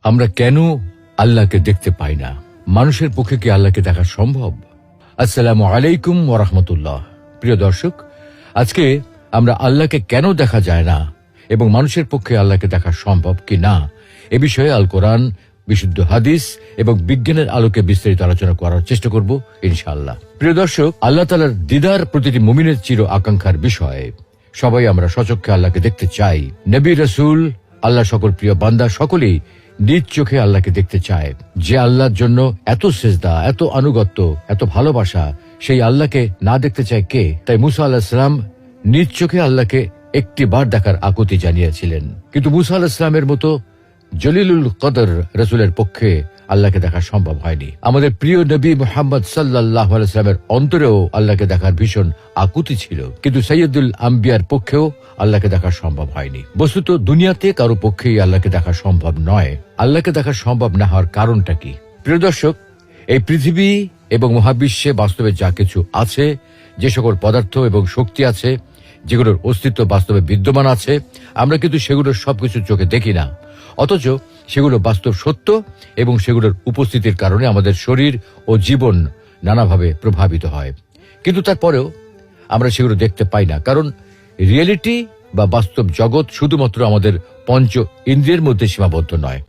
আমরা কেন আল্লাহকে দেখতে পাই না? মানুষের পক্ষে কি আল্লাহকে দেখা সম্ভব? আসসালামু আলাইকুম ওয়া রাহমাতুল্লাহ। প্রিয় দর্শক, আজকে আমরা আল্লাহকে কেন দেখা যায় না এবং মানুষের পক্ষে আল্লাহকে দেখা সম্ভব কি না এ বিষয়ে আল কোরআন, বিশুদ্ধ হাদিস এবং বিজ্ঞানের আলোকে বিস্তারিত আলোচনা করার চেষ্টা করব ইনশাআল্লাহ। প্রিয় দর্শক, আল্লাহ তাআলার দিদার প্রতিটি মুমিনের চির আকাঙ্ক্ষার বিষয়। সবাই আমরা সচক্ষে আল্লাহকে দেখতে চাই। নবী, রাসূল, আল্লাহ সকল প্রিয় বান্দা সকলেই নিজ চোখে আল্লাহকে দেখতে চায়। যে আল্লাহর জন্য এত সিজদা, এত আনুগত্য, এত ভালোবাসা, সেই আল্লাহকে না দেখতে চায় কে? তাই মুসা আলাইহিস সালাম নিজ চোখে আল্লাহকে একটি বার দেখার আকুতি জানিয়েছিলেন। কিন্তু মুসা আলাইহিস সালামের মতো জলিলুল কদর রাসূলের পক্ষে আল্লাহকে দেখা সম্ভব হয়নি। আমাদের প্রিয় নবী মুহাম্মদ সাল্লাল্লাহু আলাইহি ওয়াসাল্লামের অন্তরেও আল্লাহকে দেখার ভীষণ আকুতি ছিল, কিন্তু সাইয়্যিদুল আম্বিয়ার পক্ষেও আল্লাহকে দেখা সম্ভব হয়নি। বস্তুত দুনিয়াতে কারো পক্ষেই আল্লাহকে দেখা সম্ভব নয়। আল্লাহকে দেখা সম্ভব না হওয়ার কারণটা কি? প্রিয় দর্শক, এই পৃথিবী এবং মহাবিশ্বে বাস্তবে যা কিছু আছে, যে সকল পদার্থ এবং শক্তি আছে, যেগুলোর অস্তিত্ব বাস্তবে বিদ্যমান আছে, আমরা কিন্তু সেগুলোর সবকিছু চোখে দেখি না। অথচ সেগুলো বাস্তব সত্য এবং সেগুলোর উপস্থিতির কারণে আমাদের শরীর ও জীবন নানাভাবে প্রভাবিত হয়। কিন্তু তারপরেও আমরা সেগুলো দেখতে পাই না, কারণ রিয়েলিটি বা বাস্তব জগৎ শুধুমাত্র আমাদের পঞ্চ ইন্দ্রিয়ের মধ্যে সীমাবদ্ধ নয়।